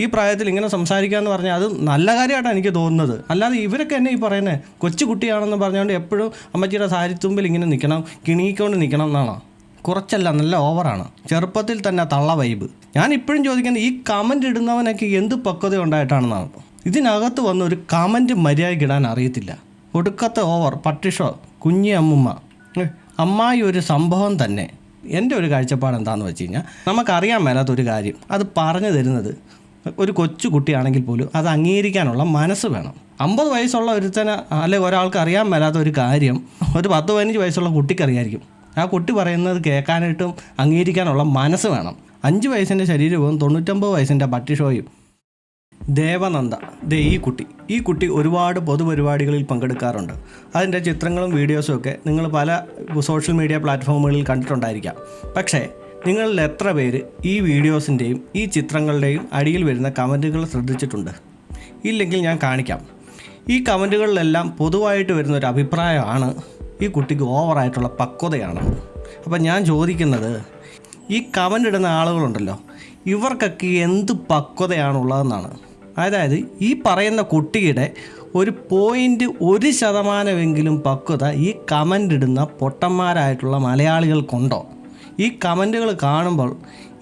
ഈ പ്രായത്തിൽ ഇങ്ങനെ സംസാരിക്കുക എന്ന് പറഞ്ഞാൽ അത് നല്ല കാര്യമായിട്ടാണ് എനിക്ക് തോന്നുന്നത്. അല്ലാതെ ഇവരൊക്കെ എന്നെ ഈ പറയുന്നത് കൊച്ചു കുട്ടിയാണെന്ന് പറഞ്ഞുകൊണ്ട് എപ്പോഴും അമ്മച്ചിയുടെ സാരിത്തുമ്പിൽ ഇങ്ങനെ നിൽക്കണം, കിണിയിക്കൊണ്ട് നിൽക്കണം എന്നാണോ? കുറച്ചല്ല, നല്ല ഓവറാണ്. ചെറുപ്പത്തിൽ തന്നെ തള്ള വൈബ്. ഞാൻ ഇപ്പോഴും ചോദിക്കുന്നത്, ഈ കമൻറ്റ് ഇടുന്നവനൊക്കെ എന്ത് പക്വത ഉണ്ടായിട്ടാണെന്നാണ്. ഇതിനകത്ത് വന്ന് ഒരു കമൻറ്റ് മര്യാദയ്ക്ക് ഇടാൻ അറിയത്തില്ല. ഒടുക്കത്തെ ഓവർ. പട്ടിഷോ, കുഞ്ഞി അമ്മുമ്മ, അമ്മായി ഒരു സംഭവം തന്നെ. എൻ്റെ ഒരു കാഴ്ചപ്പാട് എന്താണെന്ന് വെച്ച് കഴിഞ്ഞാൽ, നമുക്കറിയാൻ മേലാത്തൊരു കാര്യം അത് പറഞ്ഞു തരുന്നത് ഒരു കൊച്ചു കുട്ടിയാണെങ്കിൽ പോലും അത് അംഗീകരിക്കാനുള്ള മനസ്സ് വേണം. 50 വയസ്സുള്ള ഒരുത്തന് അല്ലെങ്കിൽ ഒരാൾക്ക് അറിയാൻ മേലാത്ത ഒരു കാര്യം ഒരു 10-15 വയസ്സുള്ള കുട്ടിക്കറിയായിരിക്കും. ആ കുട്ടി പറയുന്നത് കേൾക്കാനായിട്ടും അംഗീകരിക്കാനുള്ള മനസ്സ് വേണം. 5 വയസ്സിൻ്റെ ശരീരവും 99 വയസ്സിൻ്റെ പട്ടിഷോയും. ദേവനന്ദ, ഈ കുട്ടി ഒരുപാട് പൊതുപരിപാടികളിൽ പങ്കെടുക്കാറുണ്ട്. അതിൻ്റെ ചിത്രങ്ങളും വീഡിയോസും ഒക്കെ നിങ്ങൾ പല സോഷ്യൽ മീഡിയ പ്ലാറ്റ്ഫോമുകളിൽ കണ്ടിട്ടുണ്ടായിരിക്കാം. പക്ഷേ നിങ്ങളിൽ എത്ര പേര് ഈ വീഡിയോസിൻ്റെയും ഈ ചിത്രങ്ങളുടെയും അടിയിൽ വരുന്ന കമൻറ്റുകൾ ശ്രദ്ധിച്ചിട്ടുണ്ട്? ഇല്ലെങ്കിൽ ഞാൻ കാണിക്കാം. ഈ കമൻറ്റുകളിലെല്ലാം പൊതുവായിട്ട് വരുന്നൊരു അഭിപ്രായമാണ് ഈ കുട്ടിക്ക് ഓവറായിട്ടുള്ള പക്വതയാണ്. അപ്പം ഞാൻ ചോദിക്കുന്നത്, ഈ കമൻ്റ് ഇടുന്ന ആളുകളുണ്ടല്ലോ, ഇവർക്കൊക്കെ എന്ത് പക്വതയാണുള്ളതെന്നാണ്. അതായത് ഈ പറയുന്ന കുട്ടിയുടെ ഒരു 1% പക്വത ഈ കമൻ്റ് ഇടുന്ന പൊട്ടന്മാരായിട്ടുള്ള മലയാളികൾക്കുണ്ടോ? ഈ കമൻറ്റുകൾ കാണുമ്പോൾ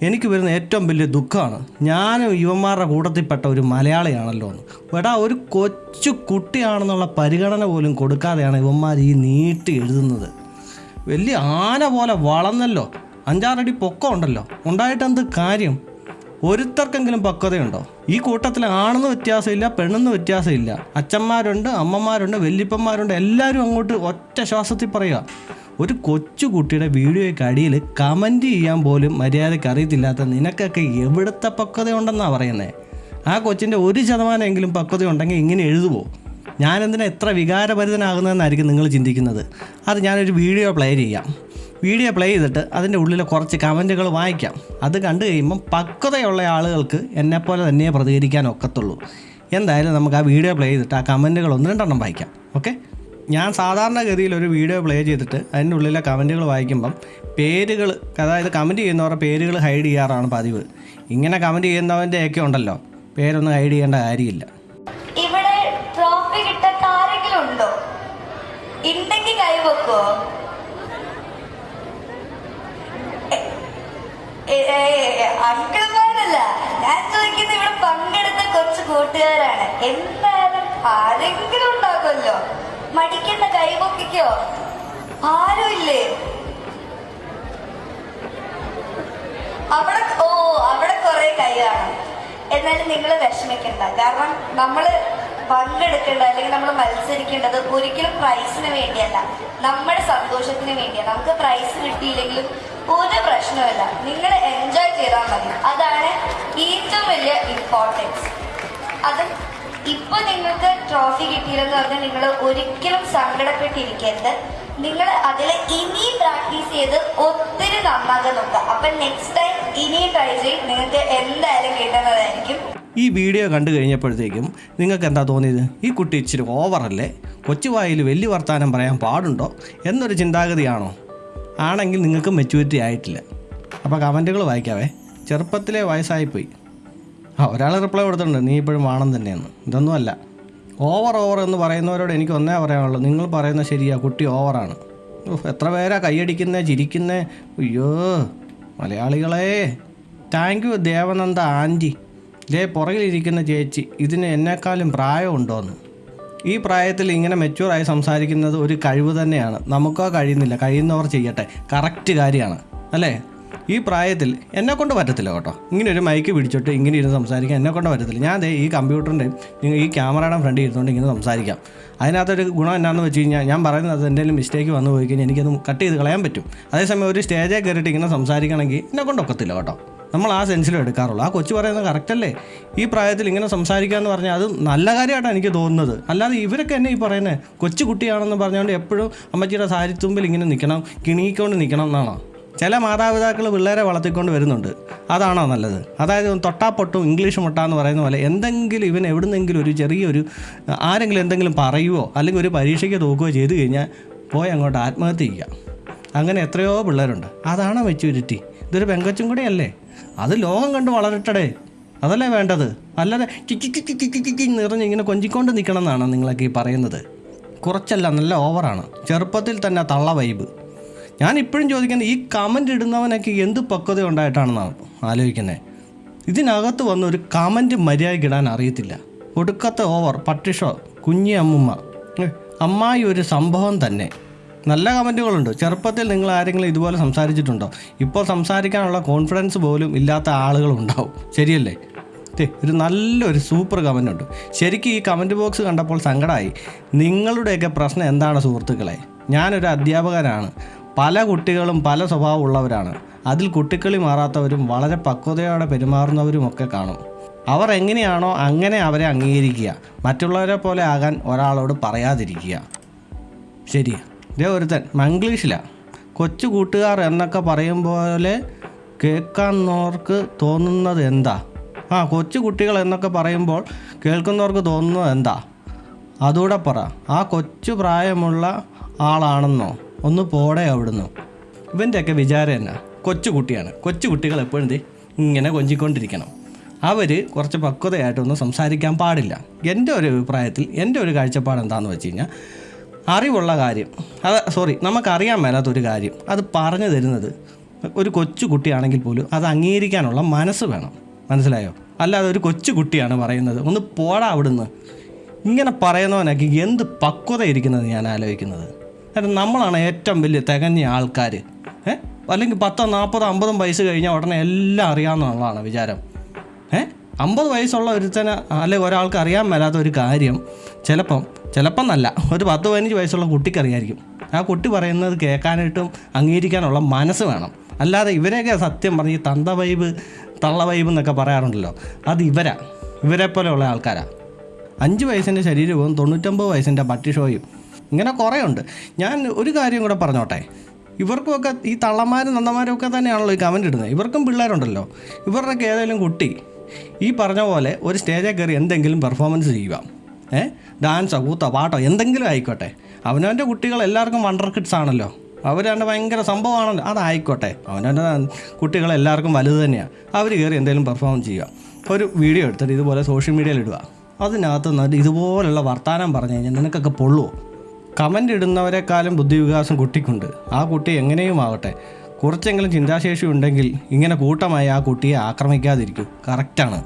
എനിക്ക് വരുന്ന ഏറ്റവും വലിയ ദുഃഖമാണ്, ഞാനും യുവന്മാരുടെ കൂട്ടത്തിൽപ്പെട്ട ഒരു മലയാളിയാണല്ലോ എന്ന്. ഒരു കൊച്ചു കുട്ടിയാണെന്നുള്ള പരിഗണന പോലും കൊടുക്കാതെയാണ് ഇവന്മാർ ഈ നീട്ടി എഴുതുന്നത്. വലിയ ആന പോലെ വളർന്നല്ലോ, 5-6 അടി പൊക്കം ഉണ്ടല്ലോ, ഉണ്ടായിട്ടെന്ത് കാര്യം? ഒരുത്തർക്കെങ്കിലും പക്വതയുണ്ടോ? ഈ കൂട്ടത്തിൽ ആണെന്ന് വ്യത്യാസമില്ല, പെണ്ണെന്ന് വ്യത്യാസമില്ല. അച്ഛന്മാരുണ്ട്, അമ്മമാരുണ്ട്, വല്യപ്പന്മാരുണ്ട്, എല്ലാവരും അങ്ങോട്ട് ഒറ്റ ശ്വാസത്തിൽ പറയുക. ഒരു കൊച്ചു കുട്ടിയുടെ വീഡിയോയ്ക്ക് അടിയിൽ കമൻറ്റ് ചെയ്യാൻ പോലും മര്യാദയ്ക്ക് അറിയത്തില്ലാത്ത നിനക്കൊക്കെ എവിടുത്തെ പക്വതയുണ്ടെന്നാണ് പറയുന്നത്? ആ കൊച്ചിൻ്റെ 1% പക്വത ഉണ്ടെങ്കിൽ ഇങ്ങനെ എഴുതുമോ? ഞാനെന്തിനാ എത്ര വികാരഭരിതനാകുന്നതെന്നായിരിക്കും നിങ്ങൾ ചിന്തിക്കുന്നത്. അത് ഞാനൊരു വീഡിയോ പ്ലേ ചെയ്യാം. വീഡിയോ പ്ലേ ചെയ്തിട്ട് അതിൻ്റെ ഉള്ളിലെ കുറച്ച് കമൻറ്റുകൾ വായിക്കാം. അത് കണ്ടു കഴിയുമ്പം പക്വതയുള്ള ആളുകൾക്ക് എന്നെപ്പോലെ തന്നെ പ്രതികരിക്കാൻ ഒക്കത്തുള്ളൂ. എന്തായാലും നമുക്ക് ആ വീഡിയോ പ്ലേ ചെയ്തിട്ട് ആ കമൻറ്റുകൾ 1-2 വായിക്കാം. ഓക്കെ? ഞാൻ സാധാരണഗതിയിൽ ഒരു വീഡിയോ പ്ലേ ചെയ്തിട്ട് അതിൻ്റെ ഉള്ളിലെ കമൻറ്റുകൾ വായിക്കുമ്പം പേരുകൾ, അതായത് കമൻറ്റ് ചെയ്യുന്നവരുടെ പേരുകൾ ഹൈഡ് ചെയ്യാറാണ് പതിവ്. ഇങ്ങനെ കമൻറ്റ് ചെയ്യുന്നവൻ്റെയൊക്കെ ഉണ്ടല്ലോ, പേരൊന്നും ഹൈഡ് ചെയ്യേണ്ട കാര്യമില്ല. ഇവിടെ ട്രോഫി കിട്ടാൻ ആരെങ്കിലും ഉണ്ടോ? ഉണ്ടെങ്കിൽ കൈവെക്കോ? അങ്കിൾമാരല്ല ഞാൻ ചോദിക്കുന്നത്, ഇവിടെ പങ്കെടുത്ത കുറച്ച് കൂട്ടുകാരാണ്. എന്തായാലും ആരെങ്കിലും ഉണ്ടാകുമല്ലോ. മടിക്കുന്ന കൈപൊക്കിക്കോ? ആരും ഇല്ലേ അവിടെ കുറെ കൈ കാണും. എന്നാലും നിങ്ങൾ വിഷമിക്കണ്ട. കാരണം നമ്മൾ പങ്കെടുക്കേണ്ടത് അല്ലെങ്കിൽ നമ്മൾ മത്സരിക്കേണ്ടത് ഒരിക്കലും പ്രൈസിന് വേണ്ടിയല്ല, നമ്മുടെ സന്തോഷത്തിന് വേണ്ടിയാണ്. നമുക്ക് പ്രൈസ് കിട്ടിയില്ലെങ്കിലും ഒരു പ്രശ്നമില്ല, നിങ്ങൾ എൻജോയ് ചെയ്താൽ മതി. അതാണ് ഏറ്റവും വലിയ ഇമ്പോർട്ടൻസ്. അത് ഇപ്പൊ നിങ്ങൾക്ക് ട്രോഫി കിട്ടിയില്ലെന്ന് പറഞ്ഞാൽ നിങ്ങൾ ഒരിക്കലും സങ്കടപ്പെട്ടിരിക്കരുത്. നിങ്ങൾ അതിൽ ഇനിയും പ്രാക്ടീസ് ചെയ്ത് ഒത്തിരി നന്നാകാൻ നോക്കുക. അപ്പൊ നെക്സ്റ്റ് ടൈം ഇനിയും ട്രൈ ചെയ്യും, നിങ്ങൾക്ക് എന്തായാലും കിട്ടുന്നതായിരിക്കും. ഈ വീഡിയോ കണ്ടു കഴിഞ്ഞപ്പോഴത്തേക്കും നിങ്ങൾക്ക് എന്താ തോന്നിയത്? ഈ കുട്ടി ഇച്ചിരി ഓവറല്ലേ, കൊച്ചുവായിൽ വലിയ വർത്താനം പറയാൻ പാടുണ്ടോ എന്നൊരു ചിന്താഗതിയാണോ? ആണെങ്കിൽ നിങ്ങൾക്ക് മെച്യൂരിറ്റി ആയിട്ടില്ല. അപ്പോൾ കമൻറ്റുകൾ വായിക്കാവേ. ചെറുപ്പത്തിലെ വയസ്സായിപ്പോയി. ഒരാൾ റിപ്ലൈ കൊടുത്തിട്ടുണ്ട്, നീ ഇപ്പോഴും വാണം തന്നെയെന്ന്. ഇതൊന്നുമല്ല. ഓവർ എന്ന് പറയുന്നവരോട് എനിക്ക് ഒന്നേ പറയാനുള്ളൂ, നിങ്ങൾ പറയുന്നത് ശരിയാ, കുട്ടി ഓവറാണ്. എത്ര പേരാ കൈയടിക്കുന്നേ, ചിരിക്കുന്നേ. അയ്യോ മലയാളികളെ. Thank you Devananda aunty. പുറകിലിരിക്കുന്ന ചേച്ചി, ഇതിന് എന്നെക്കാളും പ്രായമുണ്ടോയെന്ന്. ഈ പ്രായത്തിൽ ഇങ്ങനെ മെച്യൂറായി സംസാരിക്കുന്നത് ഒരു കഴിവ് തന്നെയാണ്. നമുക്കോ കഴിയുന്നില്ല, കഴിയുന്നവർ ചെയ്യട്ടെ. കറക്റ്റ് കാര്യമാണ് അല്ലേ? ഈ പ്രായത്തിൽ എന്നെക്കൊണ്ട് പറ്റത്തില്ല കേട്ടോ. ഇങ്ങനെ ഒരു മൈക്ക് പിടിച്ചിട്ട് ഇങ്ങനെ ഇരുന്ന് സംസാരിക്കാൻ എന്നെക്കൊണ്ട് പറ്റത്തില്ല. ഞാൻ ഈ കമ്പ്യൂട്ടറിൻ്റെയും ഈ ക്യാമറയുടെ ഫ്രണ്ടിൽ ഇരുന്നുകൊണ്ട് ഇങ്ങനെ സംസാരിക്കാം. അതിനകത്തൊരു ഗുണം എന്നാന്ന് വെച്ച് കഴിഞ്ഞാൽ, ഞാൻ പറയുന്നത് എന്തെങ്കിലും മിസ്റ്റേക്ക് വന്നു പോയി കഴിഞ്ഞാൽ എനിക്കത് കട്ട് ചെയ്ത് കളയാൻ പറ്റും. അതേസമയം ഒരു സ്റ്റേജിൽ കയറിയിട്ട് ഇങ്ങനെ സംസാരിക്കണമെങ്കിൽ എന്നെക്കൊണ്ട് ഒക്കത്തില്ല കേട്ടോ. നമ്മൾ ആ സെൻസിലും എടുക്കാറുള്ളൂ. ആ കൊച്ചു പറയുന്നത് കറക്റ്റല്ലേ? ഈ പ്രായത്തിൽ ഇങ്ങനെ സംസാരിക്കുക എന്ന് പറഞ്ഞാൽ അത് നല്ല കാര്യമായിട്ടാണ് എനിക്ക് തോന്നുന്നത്. അല്ലാതെ ഇവരൊക്കെ എന്നെ ഈ പറയുന്നത് കൊച്ചു കുട്ടിയാണെന്ന് പറഞ്ഞുകൊണ്ട് എപ്പോഴും അമ്മച്ചിയുടെ സാരിത്തുമ്പിൽ ഇങ്ങനെ നിൽക്കണം, കിണിയിക്കൊണ്ട് നിൽക്കണം എന്നാണോ? ചില മാതാപിതാക്കൾ പിള്ളേരെ വളർത്തിക്കൊണ്ട് വരുന്നുണ്ട്. അതാണോ നല്ലത്? അതായത് തൊട്ടാപ്പൊട്ടും ഇംഗ്ലീഷ് മുട്ടാന്ന് പറയുന്ന പോലെ എന്തെങ്കിലും ഇവൻ എവിടുന്നെങ്കിലും ഒരു ചെറിയൊരു ആരെങ്കിലും എന്തെങ്കിലും പറയുമോ അല്ലെങ്കിൽ ഒരു പരീക്ഷയ്ക്ക് തോക്കുകയോ ചെയ്ത് കഴിഞ്ഞാൽ പോയി അങ്ങോട്ട് ആത്മഹത്യ ചെയ്യുക. അങ്ങനെ എത്രയോ പിള്ളേരുണ്ട്. അതാണോ മെച്യൂരിറ്റി? ഇതൊരു പെങ്കൊച്ചും കൂടെ അല്ലേ? അത് ലോകം കണ്ട് വളരട്ടടേ. അതല്ലേ വേണ്ടത്. അല്ലാതെ കിക്കി നിറഞ്ഞ് ഇങ്ങനെ കൊഞ്ചിക്കൊണ്ട് നിൽക്കണം എന്നാണ് നിങ്ങളൊക്കെ ഈ പറയുന്നത്. കുറച്ചല്ല, നല്ല ഓവറാണ്. ചെറുപ്പത്തിൽ തന്നെ തള്ള വൈബ്. ഞാൻ ഇപ്പോഴും ചോദിക്കുന്നത്, ഈ കമൻ്റ് ഇടുന്നവനൊക്കെ എന്ത് പക്വത ഉണ്ടായിട്ടാണെന്നാണ് ആലോചിക്കുന്നത്. ഇതിനകത്ത് വന്ന് ഒരു കമൻറ്റ് മര്യാദയ്ക്ക് ഇടാൻ അറിയത്തില്ല. ഒടുക്കത്തെ ഓവർ. പട്ടിഷോ, കുഞ്ഞി അമ്മുമ്മ, അമ്മായി ഒരു സംഭവം തന്നെ. നല്ല കമൻറ്റുകളുണ്ട്. ചെറുപ്പത്തിൽ നിങ്ങൾ ആരെങ്കിലും ഇതുപോലെ സംസാരിച്ചിട്ടുണ്ടോ? ഇപ്പോൾ സംസാരിക്കാനുള്ള കോൺഫിഡൻസ് പോലും ഇല്ലാത്ത ആളുകളുണ്ടാവും. ശരിയല്ലേ? ഒരു നല്ലൊരു സൂപ്പർ കമൻ്റ് ഉണ്ട്. ശരിക്കും ഈ കമൻറ്റ് ബോക്സ് കണ്ടപ്പോൾ സങ്കടമായി. നിങ്ങളുടെയൊക്കെ പ്രശ്നം എന്താണ് സുഹൃത്തുക്കളെ? ഞാനൊരു അധ്യാപകനാണ്. പല കുട്ടികളും പല സ്വഭാവമുള്ളവരാണ്. അതിൽ കുട്ടിക്കളി മാറാത്തവരും വളരെ പക്വതയോടെ പെരുമാറുന്നവരുമൊക്കെ കാണും. അവർ എങ്ങനെയാണോ അങ്ങനെ അവരെ അംഗീകരിക്കുക. മറ്റുള്ളവരെ പോലെ ആകാൻ ഒരാളോട് പറയാതിരിക്കുക. ശരി. ഇതേ ഒരുത്തൻ മംഗ്ലീഷിലാണ്. കൊച്ചു കൂട്ടുകാർ എന്നൊക്കെ പറയും പോലെ കേൾക്കുന്നവർക്ക് തോന്നുന്നത് എന്താ? കൊച്ചു കുട്ടികൾ എന്നൊക്കെ പറയുമ്പോൾ കേൾക്കുന്നവർക്ക് തോന്നുന്നത് എന്താ? അതുകൂടെ പറ. ആ കൊച്ചു പ്രായമുള്ള ആളാണെന്നോ? ഒന്ന് പോടെ അവിടുന്ന്. ഇവൻ്റെയൊക്കെ വിചാരം എന്നാ? കൊച്ചു കുട്ടിയാണ്. കൊച്ചു കുട്ടികൾ എപ്പോഴും ഇങ്ങനെ കൊഞ്ചിക്കൊണ്ടിരിക്കണം. അവർ കുറച്ച് പക്വതയായിട്ടൊന്നും സംസാരിക്കാൻ പാടില്ല. എൻ്റെ ഒരു അഭിപ്രായത്തിൽ, എൻ്റെ ഒരു കാഴ്ചപ്പാട് എന്താണെന്ന് വെച്ച് കഴിഞ്ഞാൽ, അറിവുള്ള കാര്യം, നമുക്കറിയാൻ മേലാത്തൊരു കാര്യം അത് പറഞ്ഞു തരുന്നത് ഒരു കൊച്ചു കുട്ടിയാണെങ്കിൽ പോലും അത് അംഗീകരിക്കാനുള്ള മനസ്സ് വേണം. മനസ്സിലായോ? അല്ലാതെ ഒരു കൊച്ചു കുട്ടിയാണ് പറയുന്നത്, ഒന്ന് പോടാ അവിടുന്ന്, ഇങ്ങനെ പറയുന്നവനൊക്കെ എന്ത് പക്വത ഇരിക്കുന്നത് ഞാൻ ആലോചിക്കുന്നത്. കാരണം നമ്മളാണ് ഏറ്റവും വലിയ തികഞ്ഞ ആൾക്കാർ. അല്ലെങ്കിൽ 10, 40, 50 വയസ്സ് കഴിഞ്ഞാൽ ഉടനെ എല്ലാം അറിയാമെന്നുള്ളതാണ് വിചാരം. 50 വയസ്സുള്ള ഒരുത്തന് അല്ലെങ്കിൽ ഒരാൾക്ക് അറിയാൻ മേലാത്ത ഒരു കാര്യം ചിലപ്പം നല്ല ഒരു 10-15 വയസ്സുള്ള കുട്ടിക്കറിയായിരിക്കും. ആ കുട്ടി പറയുന്നത് കേൾക്കാനായിട്ടും അംഗീകരിക്കാനുള്ള മനസ്സ് വേണം. അല്ലാതെ ഇവരെയൊക്കെ സത്യം പറഞ്ഞ് തന്ത വൈബ്, തള്ള വൈബ് എന്നൊക്കെ പറയാറുണ്ടല്ലോ, അത് ഇവരെ പോലെയുള്ള ആൾക്കാരാണ്. 5 വയസ്സിൻ്റെ ശരീരവും 99 വയസ്സിൻ്റെ പട്ടിഷോയും, ഇങ്ങനെ കുറേ ഉണ്ട്. ഞാൻ ഒരു കാര്യം കൂടെ പറഞ്ഞോട്ടെ. ഇവർക്കുമൊക്കെ ഈ തള്ളമാരും നന്ദമാരും ഒക്കെ തന്നെയാണല്ലോ ഈ കമൻ്റ് ഇടുന്നത്. ഇവർക്കും പിള്ളേരുണ്ടല്ലോ. ഇവരുടെയൊക്കെ ഏതെങ്കിലും കുട്ടി ഈ പറഞ്ഞ പോലെ ഒരു സ്റ്റേജിൽ കയറി എന്തെങ്കിലും പെർഫോമൻസ് ചെയ്യുക, ഡാൻസോ കൂത്തോ പാട്ടോ എന്തെങ്കിലും ആയിക്കോട്ടെ. അവനവൻ്റെ കുട്ടികൾ എല്ലാവർക്കും വണ്ടർ കിഡ്സ് ആണല്ലോ. അവരവൻ്റെ ഭയങ്കര സംഭവമാണല്ലോ. അതായിക്കോട്ടെ, അവനവൻ്റെ കുട്ടികൾ എല്ലാവർക്കും വലുത് തന്നെയാണ്. അവർ കയറി എന്തെങ്കിലും പെർഫോമൻസ് ചെയ്യുക, ഒരു വീഡിയോ എടുത്തിട്ട് ഇതുപോലെ സോഷ്യൽ മീഡിയയിൽ ഇടുക. അതിനകത്ത് നിന്നിട്ട് ഇതുപോലുള്ള വർത്തമാനം പറഞ്ഞു കഴിഞ്ഞാൽ നിനക്കൊക്കെ പൊള്ളുമോ? കമൻ്റ് ഇടുന്നവരെക്കാളും ബുദ്ധിവികാസം കുട്ടിക്കുണ്ട്. ആ കുട്ടി എങ്ങനെയും ആവട്ടെ, കുറച്ചെങ്കിലും ചിന്താശേഷി ഉണ്ടെങ്കിൽ ഇങ്ങനെ കൂട്ടമായി ആ കുട്ടിയെ ആക്രമിക്കാതിരിക്കും. കറക്റ്റാണ്.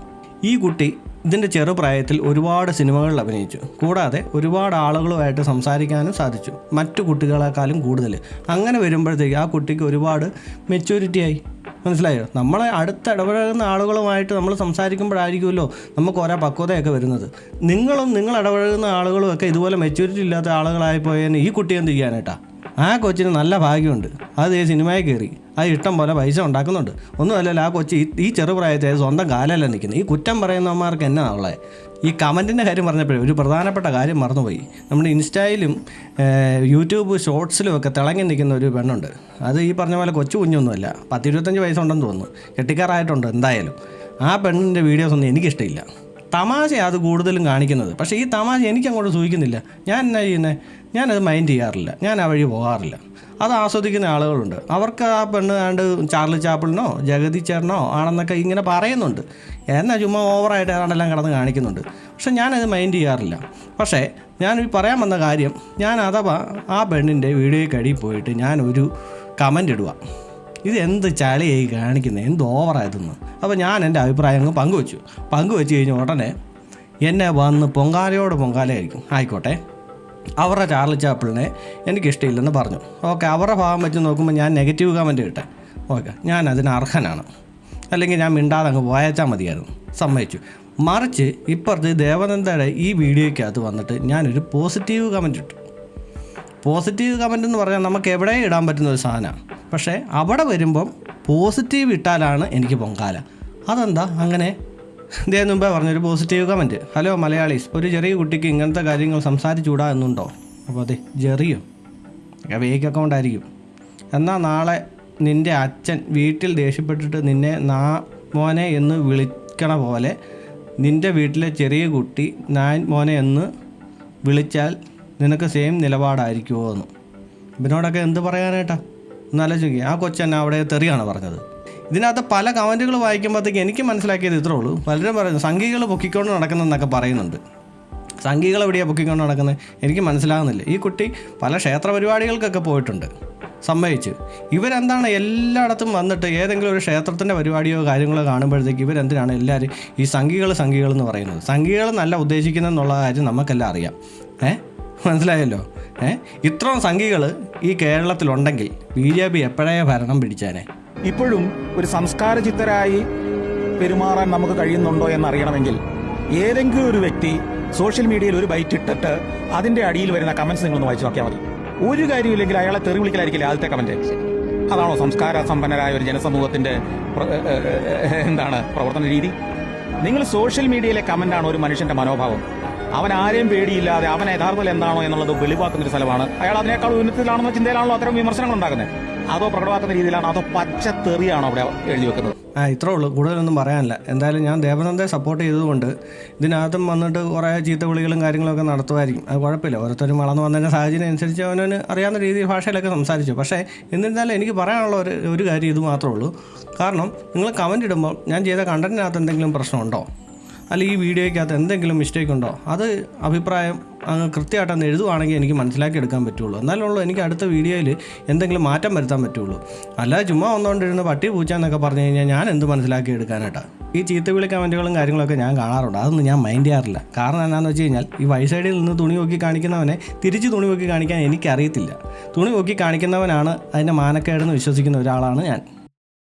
ഈ കുട്ടി ഇതിൻ്റെ ചെറുപ്രായത്തിൽ ഒരുപാട് സിനിമകളിൽ അഭിനയിച്ചു. കൂടാതെ ഒരുപാട് ആളുകളുമായിട്ട് സംസാരിക്കാനും സാധിച്ചു, മറ്റു കുട്ടികളെക്കാളും കൂടുതൽ. അങ്ങനെ വരുമ്പോഴത്തേക്ക് ആ കുട്ടിക്ക് ഒരുപാട് മെച്യൂരിറ്റി ആയി. മനസ്സിലായോ? നമ്മളെ അടുത്ത് ഇടപഴകുന്ന ആളുകളുമായിട്ട് നമ്മൾ സംസാരിക്കുമ്പോഴായിരിക്കുമല്ലോ നമുക്ക് ഓരോ പക്വതയൊക്കെ വരുന്നത്. നിങ്ങൾ ഇടപഴകുന്ന ആളുകളും ഒക്കെ ഇതുപോലെ മെച്യൂരിറ്റി ഇല്ലാത്ത ആളുകളായി പോയതിന് ഈ കുട്ടി എന്ത് ചെയ്യാനായിട്ടാ? ആ കൊച്ചിന് നല്ല ഭാഗ്യമുണ്ട്. അത് ഈ സിനിമയിൽ കയറി അത് ഇഷ്ടം പോലെ പൈസ ഉണ്ടാക്കുന്നുണ്ട്. ഒന്നുമല്ലല്ലോ ആ കൊച്ചി ഈ ചെറുപ്രായത്തിൽ സ്വന്തം കാലല്ല നിൽക്കുന്നത്. ഈ കുറ്റം പറയുന്നവന്മാർക്ക് എന്നാ ഉള്ളത്? ഈ കമൻറ്റിൻ്റെ കാര്യം പറഞ്ഞപ്പോഴേ ഒരു പ്രധാനപ്പെട്ട കാര്യം മറന്നുപോയി. നമ്മുടെ ഇൻസ്റ്റയിലും യൂട്യൂബ് ഷോർട്സിലും ഒക്കെ തിളങ്ങി നിൽക്കുന്ന ഒരു പെണ്ണുണ്ട്. അത് ഈ പറഞ്ഞ പോലെ കൊച്ചു കുഞ്ഞൊന്നുമല്ല, 10-25 വയസ്സുണ്ടെന്ന് തോന്നുന്നു. കെട്ടിക്കാറായിട്ടുണ്ട് എന്തായാലും. ആ പെണ്ണിൻ്റെ വീഡിയോസ് ഒന്നും എനിക്കിഷ്ടമില്ല. തമാശ അത് കൂടുതലും കാണിക്കുന്നത്. പക്ഷേ ഈ തമാശ എനിക്കങ്ങോട്ട് സൂഹിക്കുന്നില്ല. ഞാൻ എന്നാ ചെയ്യുന്നത്? ഞാനത് മൈൻഡ് ചെയ്യാറില്ല. ഞാൻ ആ വഴി പോകാറില്ല. അത് ആസ്വദിക്കുന്ന ആളുകളുണ്ട്. അവർക്ക് ആ പെണ്ണ് ആണ്ട് ചാർലി ചാപ്പിളിനോ ജഗതി ചേട്ടനോ ആണെന്നൊക്കെ ഇങ്ങനെ പറയുന്നുണ്ട്. എന്നാൽ ചുമ്മാ ഓവറായിട്ട് ഏതാണ്ടെല്ലാം കിടന്ന് കാണിക്കുന്നുണ്ട്. പക്ഷെ ഞാനത് മൈൻഡ് ചെയ്യാറില്ല. പക്ഷേ ഞാൻ പറയാൻ വന്ന കാര്യം, ഞാൻ അഥവാ ആ പെണ്ണിൻ്റെ വീഡിയോയ്ക്ക് അടിയിൽ പോയിട്ട് ഞാനൊരു കമൻ്റ് ഇടുക, ഇത് എന്ത് ചളിയായി കാണിക്കുന്നത്, എന്ത് ഓവറായതെന്ന്. അപ്പോൾ ഞാൻ എൻ്റെ അഭിപ്രായങ്ങൾ പങ്കുവെച്ച് കഴിഞ്ഞ ഉടനെ എന്നെ വന്ന് പൊങ്കാലയായിരിക്കും. ആയിക്കോട്ടെ, അവരുടെ ചാർലി ചാപ്പിളിനെ എനിക്കിഷ്ടമില്ലെന്ന് പറഞ്ഞു. ഓക്കെ, അവരുടെ ഭാഗം വെച്ച് നോക്കുമ്പോൾ ഞാൻ നെഗറ്റീവ് കമൻറ്റ് കിട്ടെ. ഓക്കെ, ഞാൻ അതിന് അർഹനാണ്. അല്ലെങ്കിൽ ഞാൻ മിണ്ടാതെ അങ്ങ് പോയച്ചാൽ മതിയായിരുന്നു. സമ്മതിച്ചു. മറിച്ച് ഇപ്പുറത്ത് ദേവനന്ദയുടെ ഈ വീഡിയോയ്ക്കകത്ത് വന്നിട്ട് ഞാനൊരു പോസിറ്റീവ് കമൻറ്റ് ഇട്ടു. പോസിറ്റീവ് കമൻ്റ് എന്ന് പറഞ്ഞാൽ നമുക്ക് എവിടെ ഇടാൻ പറ്റുന്ന ഒരു സാധനമാണ്. പക്ഷേ അവിടെ വരുമ്പം പോസിറ്റീവ് ഇട്ടാലാണ് എനിക്ക് പൊങ്കാല. അതെന്താ അങ്ങനെ? ഇതേ മുമ്പേ പറഞ്ഞൊരു പോസിറ്റീവ് കമൻറ്റ്. ഹലോ മലയാളീസ്, ഒരു ചെറിയ കുട്ടിക്ക് ഇങ്ങനത്തെ കാര്യങ്ങൾ സംസാരിച്ചുകൂടാ എന്നുണ്ടോ? അപ്പോൾ അതെ, ജെറിയോ ഫേക്ക് അക്കൗണ്ട് ആയിരിക്കും. എന്നാൽ നാളെ നിൻ്റെ അച്ഛൻ വീട്ടിൽ ദേഷ്യപ്പെട്ടിട്ട് നിന്നെ മോനെ എന്ന് വിളിക്കണ പോലെ നിൻ്റെ വീട്ടിലെ ചെറിയ കുട്ടി ഞാൻ മോനെ എന്ന് വിളിച്ചാൽ നിനക്ക് സെയിം നിലപാടായിരിക്കുമോ എന്ന്. ഇവനോടൊക്കെ എന്ത് പറയാനായിട്ടാ? എന്നാലോചിക്കുക. ആ കൊച്ചെന്നെ അവിടെ തെറിയാണ് പറഞ്ഞത്. ഇതിനകത്ത് പല കമൻറ്റുകൾ വായിക്കുമ്പോഴത്തേക്ക് എനിക്ക് മനസ്സിലാക്കിയത് ഇത്രേ ഉള്ളൂ. പലരും പറയുന്നു സംഘികൾ പൊക്കിക്കൊണ്ട് നടക്കുന്നതെന്നൊക്കെ പറയുന്നുണ്ട്. സംഘികൾ എവിടെയാണ് പൊക്കിക്കൊണ്ട് നടക്കുന്നത് എനിക്ക് മനസ്സിലാകുന്നില്ല. ഈ കുട്ടി പല ക്ഷേത്ര പരിപാടികൾക്കൊക്കെ പോയിട്ടുണ്ട്, സമ്മതിച്ച്. ഇവരെന്താണ് എല്ലായിടത്തും വന്നിട്ട് ഏതെങ്കിലും ഒരു ക്ഷേത്രത്തിൻ്റെ പരിപാടിയോ കാര്യങ്ങളോ കാണുമ്പോഴത്തേക്ക് ഇവരെന്തിനാണ് എല്ലാവരും ഈ സംഘികൾ എന്ന് പറയുന്നത്? സംഘികൾ നല്ല ഉദ്ദേശിക്കുന്നതെന്നുള്ള കാര്യം നമുക്കെല്ലാം അറിയാം. മനസ്സിലായല്ലോ. ഇത്രയും സംഘികൾ ഈ കേരളത്തിലുണ്ടെങ്കിൽ BJP എപ്പോഴേ ഭരണം പിടിച്ചേനെ. ഇപ്പോഴും ഒരു സംസ്കാരചിത്തരായി പെരുമാറാൻ നമുക്ക് കഴിയുന്നുണ്ടോ എന്നറിയണമെങ്കിൽ ഏതെങ്കിലും ഒരു വ്യക്തി സോഷ്യൽ മീഡിയയിൽ ഒരു ബൈറ്റ് ഇട്ടിട്ട് അതിന്റെ അടിയിൽ വരുന്ന കമന്റ്സ് നിങ്ങളൊന്ന് വായിച്ചു നോക്കിയാൽ മതി. ഒരു കാര്യമില്ലെങ്കിൽ അയാളെ തെറി വിളിക്കലായിരിക്കില്ല ആദ്യത്തെ കമന്റ്. അതാണോ സംസ്കാര സമ്പന്നരായ ഒരു ജനസമൂഹത്തിന്റെ പ്രവർത്തന രീതി? നിങ്ങൾ സോഷ്യൽ മീഡിയയിലെ കമന്റാണ് ഒരു മനുഷ്യന്റെ മനോഭാവം. അവൻ ആരെയും പേടിയില്ലാതെ അവൻ യഥാർത്ഥത്തിൽ എന്താണോ എന്നുള്ളത് വെളിവാക്കുന്നൊരു സ്ഥലമാണ്. അയാൾ അതിനേക്കാൾ ഉന്നതത്തിലാണെന്ന ചിന്തയിലാണല്ലോ അത്തരം വിമർശനങ്ങൾ ഉണ്ടാകുന്നത്. അതോ പ്രകടമാക്കുന്ന രീതിയിലാണോ, അതോ പച്ച തെറിയാണോ അവിടെ എഴുതി വെക്കുന്നത്? ഇത്രേ ഉള്ളൂ, കൂടുതലൊന്നും പറയാനില്ല. എന്തായാലും ഞാൻ ദേവനന്ദയെ സപ്പോർട്ട് ചെയ്തതുകൊണ്ട് ഇതിനകത്തും വന്നിട്ട് കുറേ ചീത്ത വിളികളും കാര്യങ്ങളൊക്കെ നടത്തുമായിരിക്കും. അത് കുഴപ്പമില്ല. ഓരോരുത്തരും വളർന്നു വന്നതിൻ്റെ സാഹചര്യം അനുസരിച്ച് അവനവന് അറിയാവുന്ന രീതിയിൽ ഭാഷയിലൊക്കെ സംസാരിച്ചു. പക്ഷേ എന്നിരുന്നാലും എനിക്ക് പറയാനുള്ള ഒരു കാര്യം ഇത് മാത്രമേ ഉള്ളൂ. കാരണം നിങ്ങൾ കമൻ്റ് ഇടുമ്പോൾ ഞാൻ ചെയ്ത കണ്ടൻറ്റിനകത്ത് എന്തെങ്കിലും പ്രശ്നമുണ്ടോ, അല്ലെങ്കിൽ ഈ വീഡിയോയ്ക്കകത്ത് എന്തെങ്കിലും മിസ്റ്റേക്ക് ഉണ്ടോ, അത് അഭിപ്രായം അങ്ങ് കൃത്യമായിട്ടൊന്ന് എഴുതുവാണെങ്കിൽ എനിക്ക് മനസ്സിലാക്കിയെടുക്കാൻ പറ്റുള്ളൂ. എന്നാലുള്ളൂ എനിക്ക് അടുത്ത വീഡിയോയിൽ എന്തെങ്കിലും മാറ്റം വരുത്താൻ പറ്റുള്ളൂ. അല്ലാതെ ചുമ്മാ വന്നുകൊണ്ടിരുന്ന പട്ടി പൂച്ച എന്നൊക്കെ പറഞ്ഞു കഴിഞ്ഞാൽ ഞാൻ എന്ത് മനസ്സിലാക്കി എടുക്കാനായിട്ടാണ്? ഈ ചീത്തവിളി കമൻറ്റുകളും കാര്യങ്ങളൊക്കെ ഞാൻ കാണാറുണ്ട്. അതൊന്നും ഞാൻ മൈൻഡ് ചെയ്യാറില്ല. കാരണം എന്താണെന്ന് വെച്ച് കഴിഞ്ഞാൽ ഈ വൈസൈഡിൽ നിന്ന് തുണി നോക്കി കാണിക്കുന്നവനെ തിരിച്ച് തുണി നോക്കി കാണിക്കാൻ എനിക്കറിയത്തില്ല. തുണി നോക്കി കാണിക്കുന്നവനാണ് അതിൻ്റെ മാനക്കേടെന്ന് വിശ്വസിക്കുന്ന ഒരാളാണ് ഞാൻ.